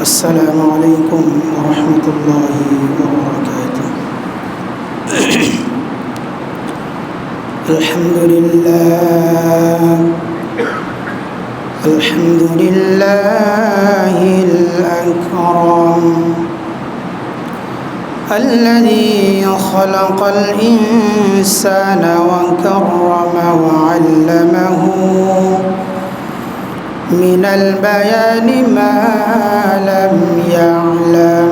السلام عليكم ورحمة الله وبركاته. الحمد لله الأكرم الذي خلق الإنسان وكرم وعلمه من البيان ما لم يعلم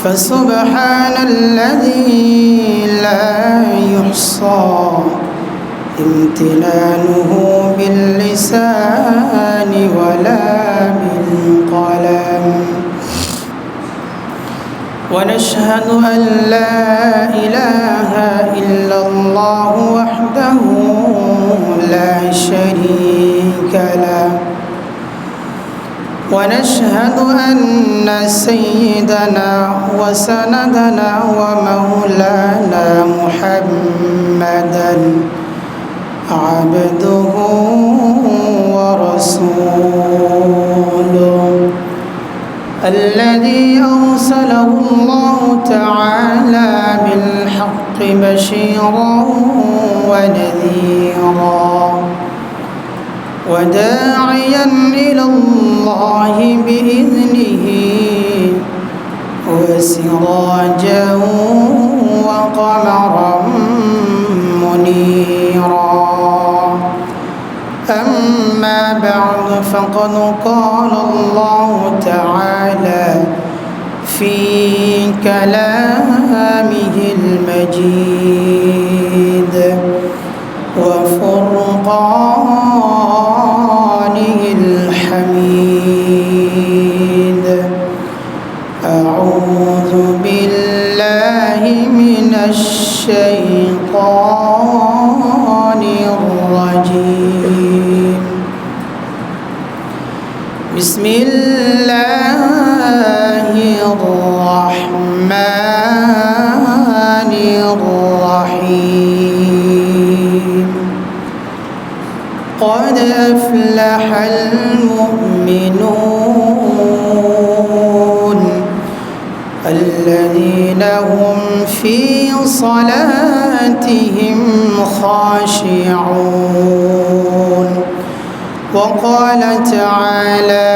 فسبحان الذي لا يحصى امتنانه باللسان ولا بالقلم ونشهد أن لا إله إلا الله وحده لا شريك له ونشهد أن سيدنا وسندنا ومولانا محمدا عبده ورسوله الذي أرسله الله تعالى بالحق بشيرا ونذيرا وداعيا إلى الله بإذنه وسراجا وقمرا منيرا أما بعد فقد قال الله تعالى في كلامه المجيد وفرقانه الحميد أعوذ بالله من الشيطان الرجيم بسم الله الرحمن الرحيم قد أفلح المؤمنون الذين هم في صلاتهم خاشعون وقال تعالى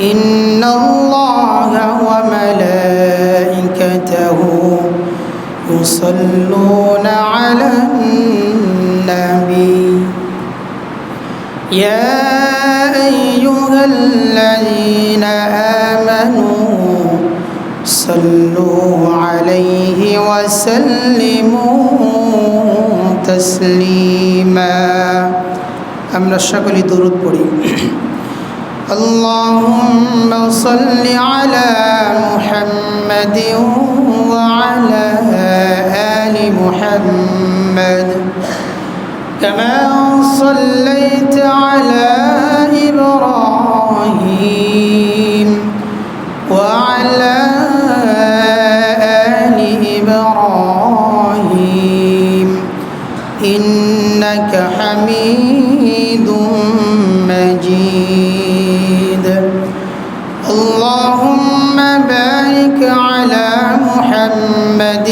إن الله وملائكته يصلون على النبي يا أيها الذين آمنوا صلوا عليه وسلموا تسليما আমরা সকলে দরুদ পড়ি اللهم صل على محمد وعلى آل محمد كما صليت على إبراهيم وعلى آل إبراهيم إنك حميد مجيد اللهم بارك على محمد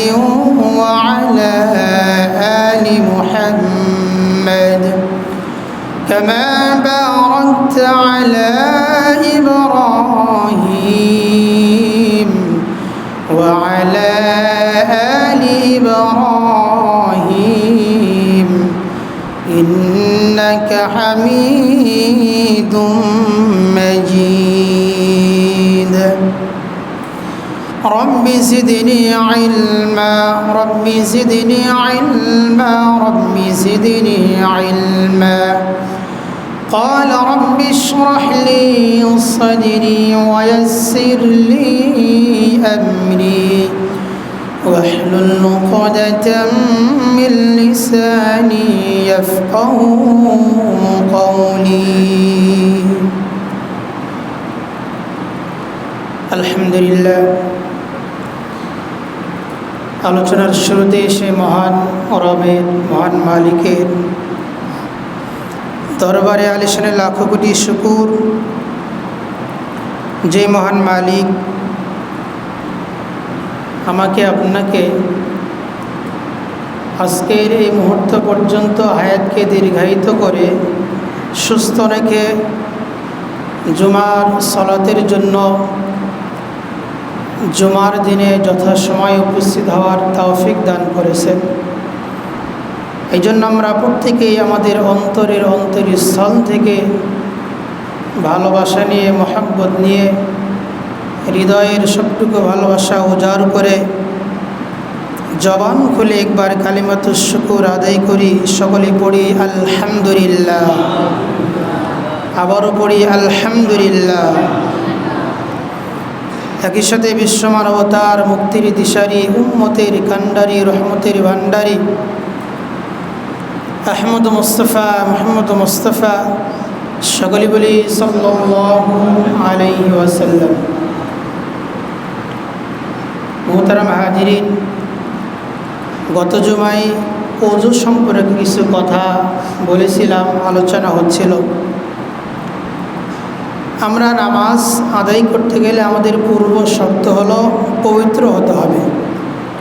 وعلى آل محمد كما باركت على إبراهيم وعلى آل إبراهيم إنك حميد مجيد رب زدني علما رب زدني علما رب زدني علما قال رب اشرح لي صدري ويسر لي أمري واحلل عقدة من لساني يفقه قولي الحمد لله আলোচনার শুরুতে সে মহান রবের মহান মালিকের দরবারে আলিশানে লাখো কোটি শুকুর যে মহান মালিক আমাকে আপনাকে আজকের এই মুহূর্ত পর্যন্ত হায়াতকে দীর্ঘায়িত করে সুস্থ রেখে জুমার সালাতের জন্য জুমার দিনে যথাসময়ে উপস্থিত হওয়ার তৌফিক দান করেছেন। এই জন্য আমরা প্রত্যেকেই আমাদের অন্তরের অন্তরস্থল থেকে ভালোবাসা নিয়ে, মহব্বত নিয়ে, হৃদয়ের সবটুকু ভালোবাসা উজাড় করে জবান খুলে একবার কালিমাতুশ শুকুর আদায় করি। সকলে পড়ি আলহামদুলিল্লাহ, আবারও পড়ি আলহামদুলিল্লাহ। একই সাথে বিশ্ব মানবতার মুক্তির দিশারি, উম্মতের কান্ডারি, রহমতের ভান্ডারি আহমদ মুস্তফা, মোহাম্মদ মুস্তফা, সকলে বলি সাল্লাল্লাহু আলাইহি ওয়াসাল্লাম। মুহতারাম হাজিরিন, গত জুমায় ওযু সম্পর্কে কিছু কথা বলেছিলাম, আলোচনা হচ্ছিল। আমরা নামাজ আদায় করতে গেলে আমাদের পূর্ব শর্ত হলো পবিত্র হতে হবে,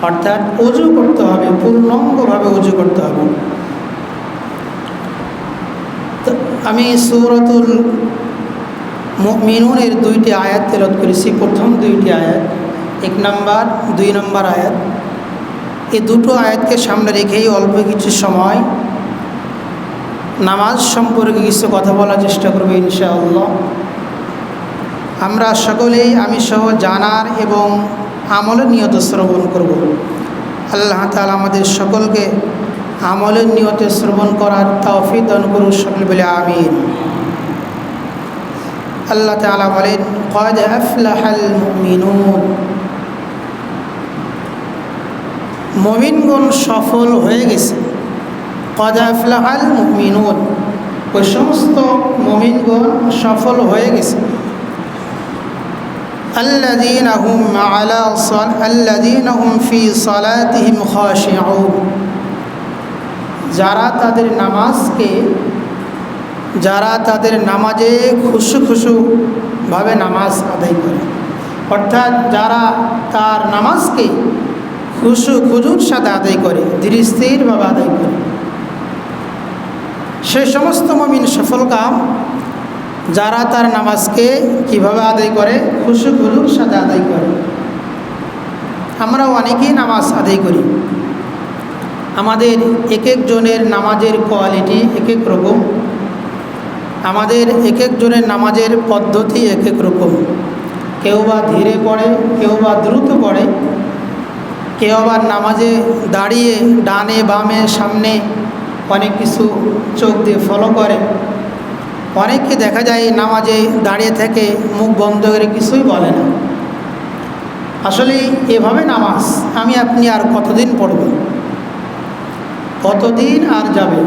অর্থাৎ ওযু করতে হবে, পূর্ণাঙ্গভাবে ওযু করতে হবে। আমি সূরাতুল মুমিনুনের 2টি আয়াত তেলাওয়াত করেছি। প্রথম 2টি আয়াত, 1 নম্বর 2 নম্বর আয়াত, এই দুটো আয়াতকে সামনে রেখেই অল্প কিছু সময় নামাজ সম্পর্কে কিছু কথা বলার চেষ্টা করব ইনশাআল্লাহ। আমরা সকলেই, আমি সহ, জানার এবং আমলের নিয়ত শ্রবণ করব। আল্লাহ তাআলা আমাদের সকলকে আমলের নিয়তে শ্রবণ করার তৌফিক দান করুন, সকলে বলে আমিন। আল্লাহ তাআলা বলেন, ক্বাদ আফলাহাল মুমিনুন, মুমিনগণ সফল হয়ে গেছে। ক্বাদ আফলাহাল মুমিনুন, ওই সমস্ত মুমিনগণ সফল হয়ে গেছে। আল্লাযীনা হুম ফি সালাতিহিম খাশিউন, যারা তাদের নামাজে খুশু নামাজ আদায় করে, অর্থাৎ যারা তার নামাজকে খুজুর সাথে আদায় করে, ধীর স্থিরভাবে আদায় করে, সে সমস্ত মুমিন সফল কাম যারা তার নামাজকে কিভাবে আদায় করে, খুজুর সাথে আদায় করে। আমরা অনেকেই নামাজ আদায় করি, আমাদের এক একজনের নামাজের কোয়ালিটি এক এক রকম, আমাদের এক একজনের নামাজের পদ্ধতি এক এক রকম। কেউ বা ধীরে পড়ে, কেউ বা দ্রুত পড়ে, কেউ আবার নামাজে দাঁড়িয়ে ডানে বামে সামনে অনেক কিছু চোখ দিয়ে ফলো করে। অনেককে দেখা যায় নামাজে দাঁড়িয়ে থেকে মুখ বন্ধ করে কিছুই বলে না। আসলে এভাবে নামাজ আমি আপনি আর কতদিন পড়ব, কতদিন আর যাবে?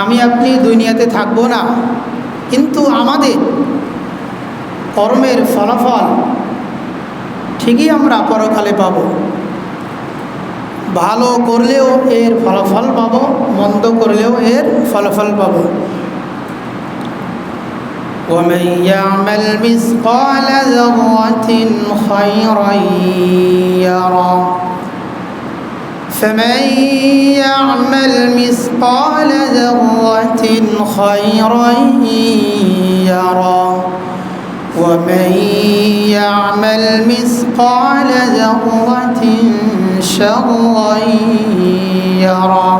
আমি আপনি দুনিয়াতে থাকবো না, কিন্তু আমাদের কর্মের ফলাফল ঠিকই আমরা পরকালে পাব। ভালো করলেও এর ফলাফল পাব, মন্দ করলেও এর ফলাফল পাব। ومن يعمل مثقال ذرة خيرا يره فمن يعمل مثقال ذرة خيرا يره ومن يعمل مثقال ذرة شرا يره।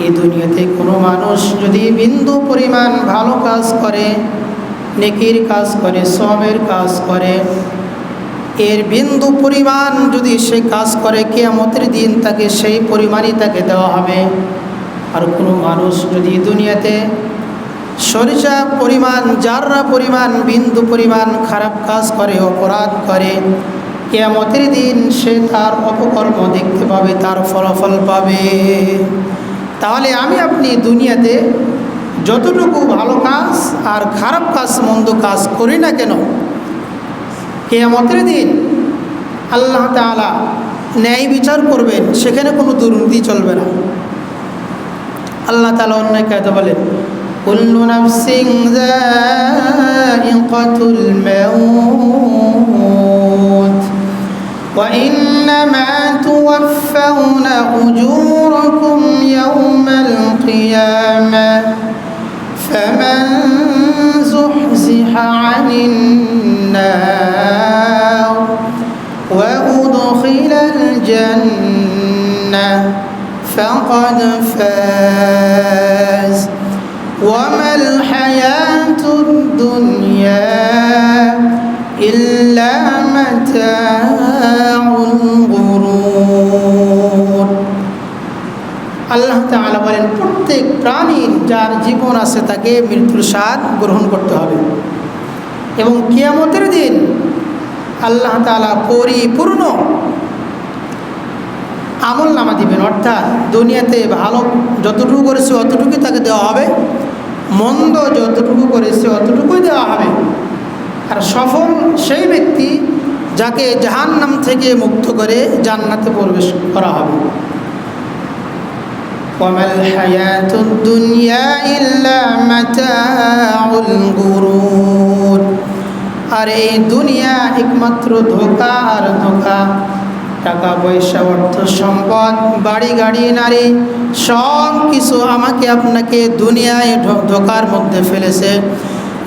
এই দুনিয়াতে কোনো মানুষ যদি বিন্দু পরিমাণ ভালো কাজ করে, নেকির কাজ করে, সওয়াবের কাজ করে, এর বিন্দু পরিমাণ যদি সে কাজ করে, কিয়ামতের দিন তাকে সেই পরিমাণই তাকে দেওয়া হবে। আর কোনো মানুষ যদি দুনিয়াতে সরিষা পরিমাণ, জাররা পরিমাণ, বিন্দু পরিমাণ খারাপ কাজ করে, অপরাধ করে, কিয়ামতের দিন সে তার অপকর্ম দেখতে পাবে, তার ফলাফল পাবে। তাহলে আমি আপনি দুনিয়াতে যতটুকু ভালো কাজ আর খারাপ কাজ, মন্দ কাজ করি না কেন, কিয়ামতের দিন আল্লাহ তাআলা ন্যায় বিচার করবেন, সেখানে কোনো দুর্নীতি চলবে না। আল্লাহ তাআলা অন্য কায়দা বলেন, কুল্লু নাফসিন যায়িকাতুল সাইকাতুল মাউত ওয়া ইন্নামা তুওয়াফাউনা উজুরাকুম ইয়াওমাল কিয়ামাহ ফামান যুহজিহা আনিন নার ওয়া উদখিলাল জান্নাহ ফাকাদ ফাজ وما الحياة الدنيا إلا متاع الغرور আল্লাহ তাআলা বলেন প্রত্যেক প্রাণীর যার জীবন আছে তাকে মৃত্যুর স্বাদ গ্রহণ করতে হবে এবং কিয়ামতের দিন আল্লাহ তাআলা পরিপূর্ণ আমল নামা দিবেন। অর্থাৎ দুনিয়াতে ভালো যতটুকু করেছে অতটুকুই তাকে দেওয়া হবে, মন্দ যতটুকু করেছে অতটুকুই দেওয়া হবে। আর সফল সেই ব্যক্তি যাকে জাহান্নাম থেকে মুক্ত করে জান্নাতে প্রবেশ করা হবে। ওয়ামাল হায়াতুদ দুনিয়া ইল্লা মাতাউল গুরুর। আর এই দুনিয়া একমাত্র ধোঁকা আর ধোঁকা। টাকা পয়সা অর্থ সম্পদ বাড়ি গাড়ি নারী সব কিছু আমাকে আপনাকে দুনিয়ায় ধোঁকার মধ্যে ফেলেছে।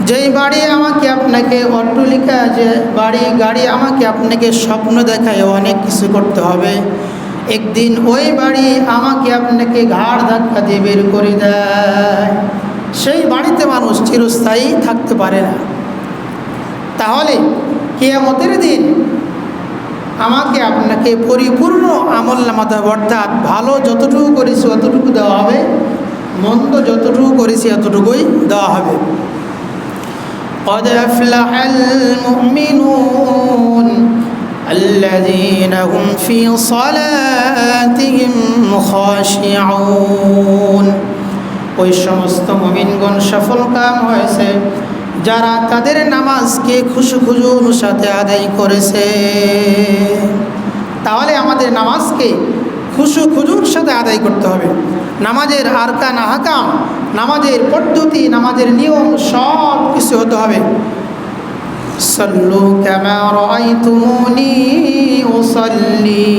যেই বাড়ি আমাকে আপনাকে অট্টালিকা, যে বাড়ি গাড়ি আমাকে আপনাকে স্বপ্ন দেখায় অনেক কিছু করতে হবে, একদিন ওই বাড়ি আমাকে আপনাকে ঘাড় ধাক্কা দিয়ে বের করে দেয়। সেই বাড়িতে মানুষ চিরস্থায়ী থাকতে পারে না। তাহলে কিয়ামতের দিন আমাকে আপনাকে পরিপূর্ণ আমল নামা দেওয়া, অর্থাৎ ভালো যতটুকু করেছি অতটুকু দেওয়া হবে, মন্দ যতটুকু করেছি অতটুকুই দেওয়া হবে। قد أفلح المؤمنون الذين هم في صلاتهم خاشعون। ওই সমস্ত মুমিনগণ সফল কাম হয়েছে যারা তাদের নামাজকে খুশুখুজুর সাথে আদায় করেছে। তাহলে আমাদের নামাজকে খুশুখুজুর সাথে আদায় করতে হবে। নামাজের আরকান আহকাম, নামাজের পদ্ধতি, নামাজের নিয়ম সব কিছু হতে হবে। সাল্লু কামা রাআইতুমুনি উসাল্লি।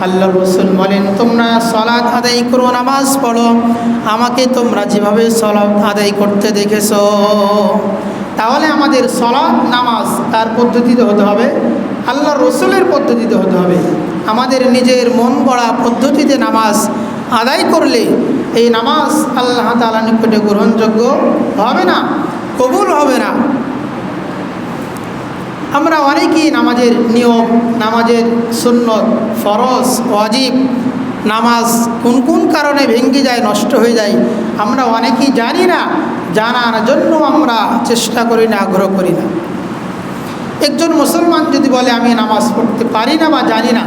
আল্লাহ রাসূল বলেন, তোমরা সালাত আদায় করো, নামাজ পড়ো আমাকে তোমরা যেভাবে সালাত আদায় করতে দেখেছো। তাহলে আমাদের সালাত নামাজ তার পদ্ধতিতে হতে হবে, আল্লাহ রাসূলের পদ্ধতিতে হতে হবে। আমাদের নিজের মন গড়া পদ্ধতিতে নামাজ আদায় করলে এই নামাজ আল্লাহ তাআলার নিকটে গ্রহণযোগ্য হবে না, কবুল হবে না। আমরা অনেকেই নামাজের নিয়ম, নামাজের সুন্নত, ফরজ, ওয়াজিব, নামাজ কোন কোন কারণে ভেঙে যায়, নষ্ট হয়ে যায়, আমরা অনেকেই জানি না। জানার জন্য আমরা চেষ্টা করি না, আগ্রহ করি না। একজন মুসলমান যদি বলে আমি নামাজ পড়তে পারি না বা জানি না,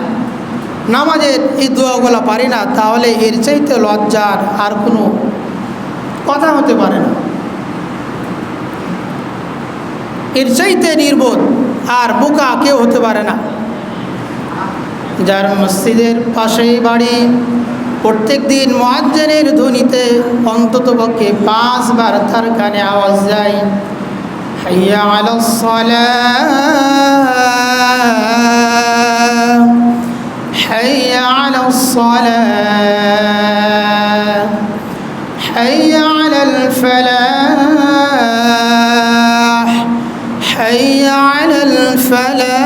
নামাজের এই দোয়াগুলো পারি না, তাহলে এর চাইতে লজ্জার আর কোনো কথা হতে পারে না। এর চাইতে নির্বোধ আর বোকা কেউ হতে পারে না। যার মসজিদের পাশেই বাড়ি, প্রত্যেক দিন মুয়াজ্জিনের ধ্বনিতে অন্ততপক্ষে 5 বার তার কানে আওয়াজ যায়, হাইয়া আলাস সালাহ, হাইয়া আলাস সালাহ, হাইয়া আলাল ফালাহ, হাইয়া আলাল ফালাহ।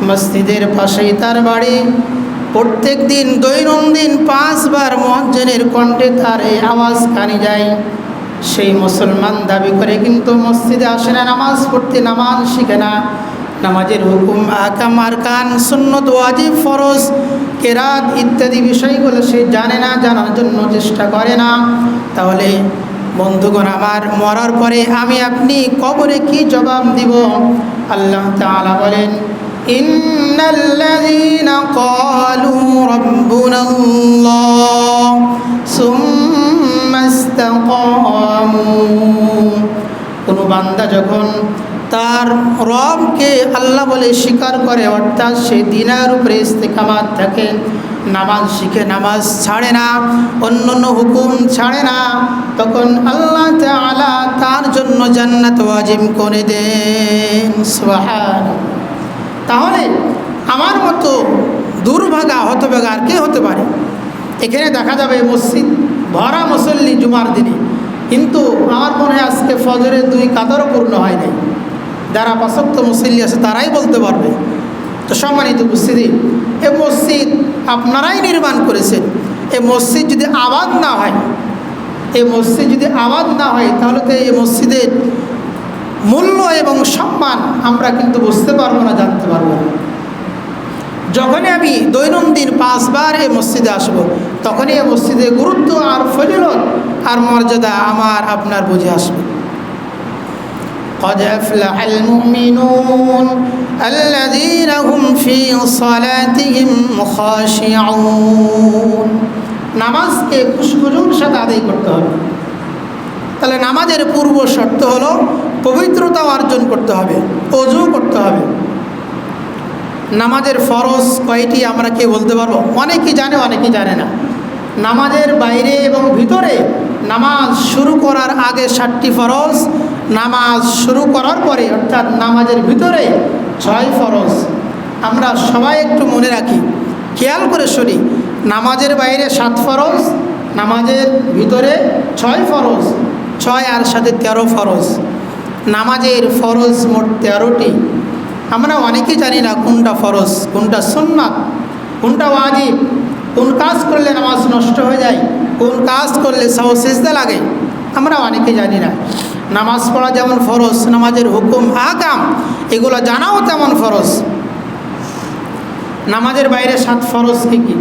মসজিদের পাশেই তার বাড়ি, প্রত্যেক দিন দৈনন্দিন 5 বার মুয়াজ্জিনের কণ্ঠে তার এই আওয়াজ কানে যায়। সেই মুসলমান দাবি করে কিন্তু মসজিদে আসে না, নামাজ পড়তে, নামাজ শিখে না। নামাজের হুকুম, আহকাম, আরকান, সুন্নত, ওয়াজিব, ফরজ, কেরাত ইত্যাদি বিষয়গুলো সে জানে না, জানার জন্য চেষ্টা করে না। তাহলে বন্ধুগণ আমার, মরার পরে আমি আপনি কবরে কি জবাব দিব? আল্লাহ তাআলা বলেন, ইন্নাল্লাযীনা ক্বালু রাব্বুনাল্লাহ সুম্মা ইসতাকামু। কোনো বান্দা যখন তার রবকে আল্লাহ বলে স্বীকার করে, অর্থাৎ সে দ্বীনের উপরে ইস্তেকামাত থাকে, নামাজ শিখে, নামাজ ছাড়ে না, অন্য হুকুম ছাড়ে না, তখন আল্লাহ তাআলা জন্য জান্নাত ওয়াজিব করে দেন। সুবহানাল্লাহ। তাহলে আমার মতো দুর্ভাগা হতভাগা আর কে হতে পারে? এখানে দেখা যাবে মসজিদ ভরা মুসল্লি জুমার দিনে, কিন্তু আমার মনে হয় আজকে ফজরের 2 কাতারও পূর্ণ হয় নাই। যারা 5 ওয়াক্ত মুসল্লি আছে তারাই বলতে পারবে। তো সম্মানিত উপস্থিতি, এই মসজিদ আপনারাই নির্মাণ করেছেন। এই মসজিদ যদি আবাদ না হয়, তাহলে তো এই মসজিদের মূল্য এবং সম্মান আমরা কিন্তু বুঝতে পারবো না, জানতে পারবো না। যখনই আমি দৈনন্দিন 5 বার এই মসজিদে আসব, তখনই এই মসজিদের গুরুত্ব আর ফজিলত আর মর্যাদা আমার আপনার বুঝে আসবে। قد أفلح المؤمنون الذين هم في صلاتهم خاشعون। নামাজকে খুশখুজুর সাথে আদায় করতে হবে। তাহলে নামাজের পূর্ব শর্ত হলো পবিত্রতা অর্জন করতে হবে, ওযু করতে হবে। নামাজের ফরজ কয়টি আমরা কে বলতে পারবো? অনেকেই জানে, অনেকেই জানে না। নামাজের বাইরে এবং ভিতরে নামাজ শুরু করার আগে 7টি ফরজ, নামাজ শুরু করার পরে অর্থাৎ নামাজের ভিতরে 6 ফরজ। আমরা সবাই একটু মনে রাখি, খেয়াল করে শুনি। নামাজের বাইরে 7 ফরজ, নামাজের ভিতরে 6 ফরজ, 6 আর 7 13 ফরজ। নামাজের ফরজ মোট 13টি। আমরা অনেকেই জানি না কোনটা ফরজ, কোনটা সুন্নাত, কোনটা ওয়াজিব, কোন কাজ করলে নামাজ নষ্ট হয়ে যায়, কোন কাজ করলে সিজদা লাগে, আমরা অনেকেই জানি না। নামাজ পড়া যেমন ফরজ, নামাজের হুকুম আহকাম এগুলো জানাও তেমন ফরজ। নামাজের বাইরে 7 ফরজ কী কী?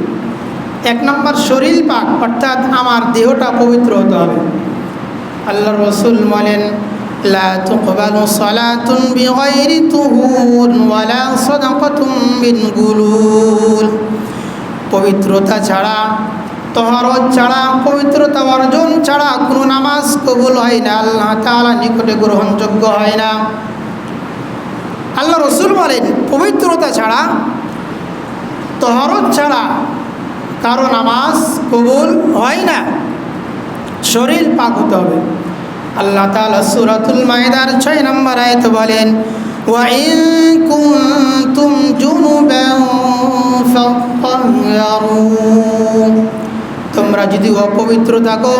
1 নম্বর শরীর পাক, অর্থাৎ আমার দেহটা পবিত্র হতে হবে। আল্লাহর রাসূল বলেন, লা তুকবালু সালাতুন বিগাইরি তুহুর ওয়ালা সাদাকাতুন বিন গুলুল। পবিত্রতা ছাড়া, তহরত ছাড়া, পবিত্রতা অর্জন ছাড়া কোনো নামাজ কবুল হয় না, আল্লাহ তাআলা নিকটে গ্রহণযোগ্য হয় না। আল্লাহ রাসূল বলেন, পবিত্রতা ছাড়া, তহরত ছাড়া কারো নামাজ কবুল হয় না। শরীর পাক হতে হবে। আল্লাহ তাআলা সূরাতুল মায়েদার 6 নম্বর আয়াতে বলেন, ওয়া ইন কুনতুম জুনুবান ফাত্তাহহারু। তোমরা যদি অপবিত্র থাকো,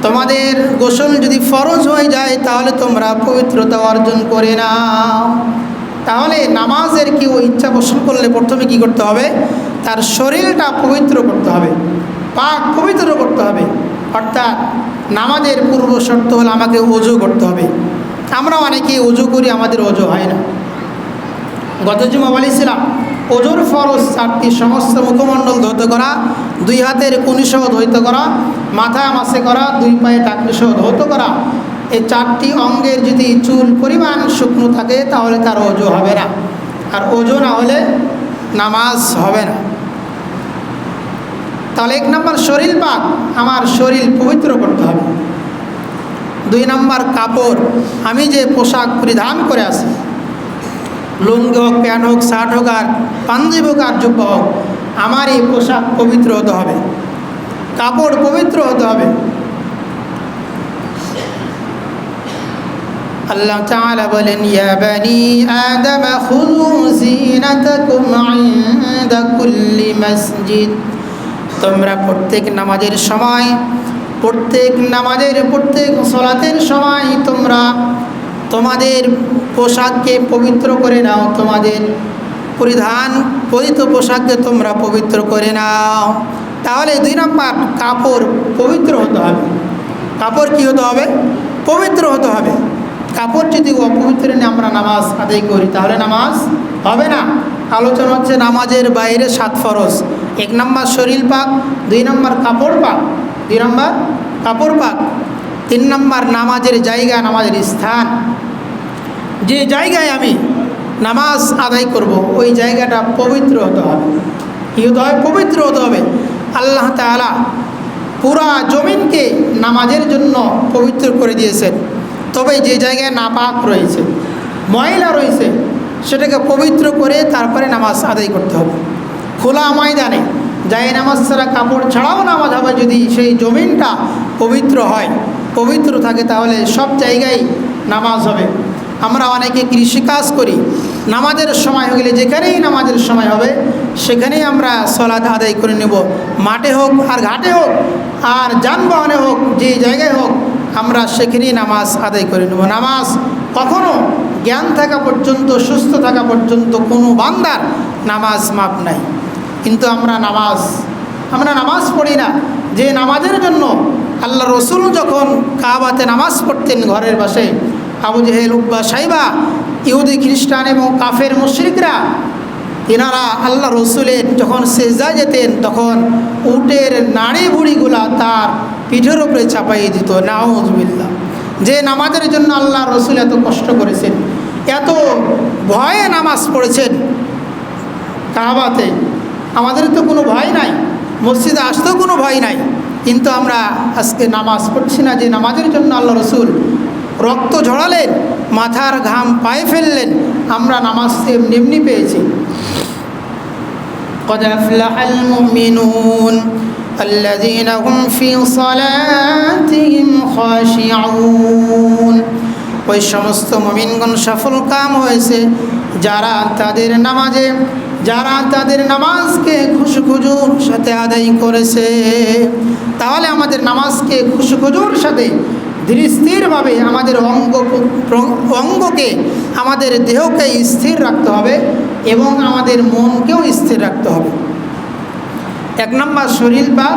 তোমাদের গোসল যদি ফরজ হয়ে যায়, তাহলে তোমরা পবিত্রতা অর্জন করে নাও। তাহলে নামাজের কেউ ইচ্ছা পোষণ করলে প্রথমে কি করতে হবে? তার শরীরটা পবিত্র করতে হবে, পাক পবিত্র করতে হবে। অর্থাৎ নামাজের পূর্ব শর্ত হলে আমাকে ওযু করতে হবে। আমরা অনেকেই ওযু করি, আমাদের ওযু হয় না। গত জুমা বলেছিলাম ওযুর ফরজ 4টি: সমস্ত মুখমণ্ডল ধৌত করা, 2 হাতের কুনি সহ ধৌত করা, মাথা মাসে করা, 2 পায়ে টাকনি সহ ধৌত করা। এই 4টি অঙ্গের যদি চুল পরিমাণ শুকনো থাকে তাহলে তার ওযু হবে না, আর ওযু না হলে নামাজ হবে না। তাহলে 1 নম্বর শরীর পাক, আমার শরীর পবিত্র করতে হবে। 2 নম্বর কাপড়, আমি যে পোশাক পরিধান করে আছি, লুঙ্গি হোক, প্যান্ট হোক, শার্ট হোক, আর পাঞ্জাবি হোক, আর জুব্বা হোক, আমার এই পোশাক পবিত্র হতে হবে, কাপড় পবিত্র হতে হবে। আল্লাহ তাআলা বলেন, ইয়া বানি আদম খুযু যিনাতাকুম ইনদা কুল্লি মসজিদ। তোমরা প্রত্যেক নামাজের সময়, প্রত্যেক সালাতের সময় তোমরা তোমাদের পোশাককে পবিত্র করে নাও, তোমাদের পরিহিত পোশাককে তোমরা পবিত্র করে নাও। তাহলে 2 নম্বর কাপড় পবিত্র হতে হবে। কাপড় কী হতে হবে? পবিত্র হতে হবে। কাপড় যদি অপবিত্র নিয়ে আমরা নামাজ আদায় করি তাহলে নামাজ হবে না। আলোচনা হচ্ছে নামাজের বাইরে 7 ফরজ। 1 নম্বর শরীর পাক, 2 নম্বর কাপড় পাক, 2 নম্বর কাপড় পাক, 3 নম্বর নামাজের জায়গা, নামাজের স্থান। যে জায়গায় আমি নামাজ আদায় করব ওই জায়গাটা পবিত্র হতে হবে। কী হতে হবে? পবিত্র হতে হবে। আল্লাহ তাআলা পুরা জমিনকে নামাজের জন্য পবিত্র করে দিয়েছেন, তবে যে জায়গায় নাপাক রয়েছে, ময়লা রয়েছে, সেটাকে পবিত্র করে তারপরে নামাজ আদায় করতে হবে। খোলা ময়দানে যায় নামাজ ছাড়া, কাপড় ছাড়াও নামাজ হবে, যদি সেই জমিনটা পবিত্র হয়, পবিত্র থাকে, তাহলে সব জায়গায় নামাজ হবে। আমরা অনেকে কৃষিকাজ করি, নামাজের সময় হয়ে গেলে যেখানেই নামাজের সময় হবে সেখানেই আমরা সালাত আদায় করে নেব। মাঠে হোক আর ঘাটে হোক আর যানবাহনে হোক, যে জায়গায় হোক, আমরা সেখানেই নামাজ আদায় করে নেব। নামাজ কখনো জ্ঞান থাকা পর্যন্ত, সুস্থ থাকা পর্যন্ত কোনো বান্দার নামাজ মাপ নাই। কিন্তু আমরা নামাজ পড়ি না। যে নামাজের জন্য আল্লাহ রসুল যখন কাবাতে নামাজ পড়তেন ঘরের পাশে, আবু জেহেল, উকবা, সাইবা, ইহুদি, খ্রিস্টান এবং কাফের মুশরিকরা, এনারা আল্লাহ রসুলের যখন সেজদায় যেতেন তখন উটের নাড়ি ভুড়িগুলা তার পিঠের উপরে চাপাইয়ে দিত। নাউযুবিল্লাহ। যে নামাজের জন্য আল্লাহ রসুল এত কষ্ট করেছেন, এত ভয়ে নামাজ পড়েছেন কাবাতে, আমাদের তো কোনো ভয় নাই, মসজিদে আসতেও কোনো ভয় নাই, কিন্তু আমরা আজকে নামাজ পড়ছি না। যে নামাজের জন্য আল্লাহ রসুল রক্ত ঝরালেন, মাথার ঘাম পায়ে ফেললেন, আমরা নামাজ এমনি পেয়েছি। قد أفلح المؤمنون الذين هم في صلاتهم خاشعون। ওই সমস্ত মুমিনগণ সফল কাম হয়েছে যারা তাদের নামাজকে খুশুখুজুর সাথে আদায় করেছে। তাহলে আমাদের নামাজকে খুশুখুজুর সাথে ধীরস্থিরভাবে আমাদের অঙ্গকে, আমাদের দেহকে স্থির রাখতে হবে এবং আমাদের মনকেও স্থির রাখতে হবে। 1 নম্বর শরীর পাক,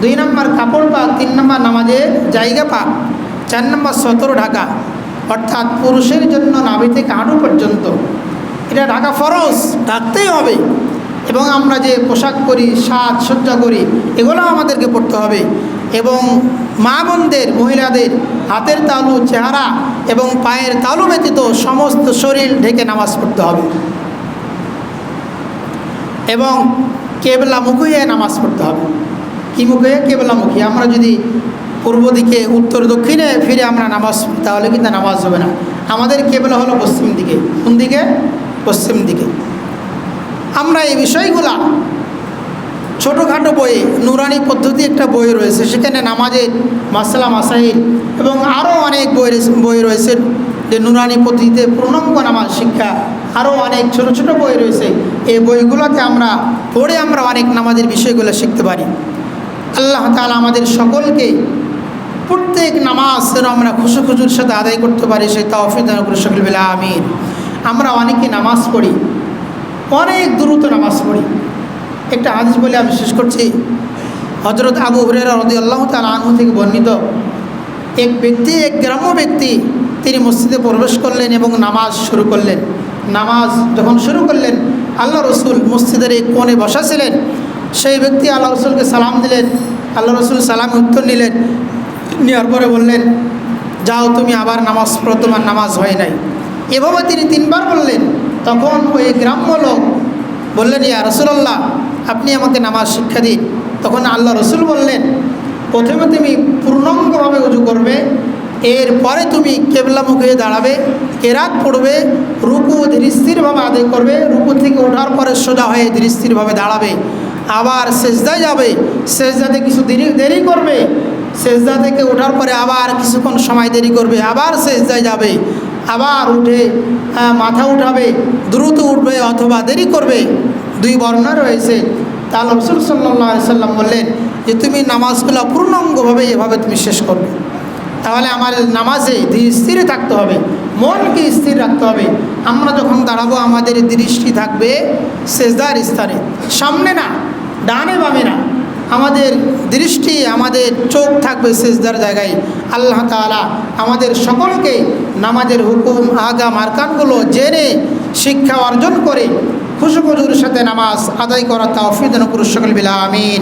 2 নম্বর কাপড় পাক, 3 নম্বর নামাজের জায়গা পাক, 4 নম্বর সতর ঢাকা, অর্থাৎ পুরুষের জন্য নাভি থেকে হাঁটু পর্যন্ত এটা ঢাকা ফরজ, ঢাকতেই হবে। এবং আমরা যে পোশাক পরি, সাজসজ্জা করি, এগুলো আমাদেরকে পড়তে হবে। এবং মা বোনদের, মহিলাদের হাতের তালু, চেহারা এবং পায়ের তালু ব্যতীত সমস্ত শরীর ঢেকে নামাজ পড়তে হবে এবং কেবলামুখী হয়ে নামাজ পড়তে হবে। কী মুখে? কেবলামুখী। আমরা যদি পূর্ব দিকে, উত্তর দক্ষিণে ফিরে আমরা নামাজ পড়ি তাহলে কিন্তু নামাজ হবে না। আমাদের কেবলা হলো পশ্চিম দিকে। কোন দিকে? পশ্চিম দিকে। আমরা এই বিষয়গুলা ছোটোখাটো বইয়ে, নুরানি পদ্ধতি একটা বই রয়েছে, সেখানে নামাজের মাসলা মাসাইল এবং আরও অনেক বই রয়েছে যে নুরানি পদ্ধতিতে পূর্ণাঙ্গ নামাজ শিক্ষা, আরও অনেক ছোট ছোট বই রয়েছে। এই বইগুলোতে আমরা পড়ে আমরা অনেক নামাজের বিষয়গুলো শিখতে পারি। আল্লাহ তাআলা আমাদের সকলকে প্রত্যেক নামাজ যেন আমরা খুশুখুজুর সাথে আদায় করতে পারি সেই তৌফিক দান করুন সকল বলে আমিন। আমরা অনেকে নামাজ পড়ি, অনেক দ্রুত নামাজ পড়ি। একটা হাদিস বলে আমি শেষ করছি। হযরত আবু হুরায়রা রাদিয়াল্লাহু তাআলা আনহু থেকে বর্ণিত, এক গ্রাম্য ব্যক্তি তিনি মসজিদে প্রবেশ করলেন এবং নামাজ শুরু করলেন। নামাজ যখন শুরু করলেন, আল্লাহ রসুল মসজিদের এক কোণে বসা ছিলেন। সেই ব্যক্তি আল্লাহ রসুলকে সালাম দিলেন। আল্লাহ রসুল সালামে উত্তর নিলেন, নেওয়ার পরে বললেন, যাও তুমি আবার নামাজ পড়ো, তোমার নামাজ হয় নাই। এভাবে তিনি 3 বার বললেন। তখন ওই গ্রাম্য লোক বললেন, ইয়া রাসূলুল্লাহ, আপনি আমাকে নামাজ শিক্ষা দিন। তখন আল্লাহ রসুল বললেন, প্রথমে তুমি পূর্ণাঙ্গভাবে উজু করবে, এরপরে তুমি কেবলামুখী হয়ে দাঁড়াবে, কেরাত পড়বে, রুকু ধীরস্থিরভাবে আদায় করবে, রুকু থেকে ওঠার পরে সোজা হয়ে ধীরস্থিরভাবে দাঁড়াবে, আবার সেজদায় যাবে, সেজদাতে কিছু দেরি করবে, সেজদা থেকে ওঠার পরে আবার কিছুক্ষণ সময় দেরি করবে, আবার সেজদায় যাবে, আবার উঠে মাথা উঠাবে, দ্রুত উঠবে অথবা দেরি করবে। 2 বর্ণনা রয়েছে। তাহলে রাসূল সাল্লাল্লাহু আলাইহি সাল্লাম বললেন যে তুমি নামাজগুলো পূর্ণাঙ্গভাবে এভাবে তুমি শেষ করবে। তাহলে আমার নামাজে স্থিরে থাকতে হবে, মনকে স্থির রাখতে হবে। আমরা যখন দাঁড়াবো আমাদের দৃষ্টি থাকবে সেজদার স্থানে, সামনে না, ডানে বামে না। আমাদের দৃষ্টি, আমাদের চোখ থাকবে সেজদার জায়গায়। আল্লাহ তাআলা আমাদের সকলকে নামাজের হুকুম, আগাম আরকানগুলো জেনে শিক্ষা অর্জন করে খুশুখুজুর সাথে নামাজ আদায় করা তৌফিক দান করুন সকল বিল আমিন।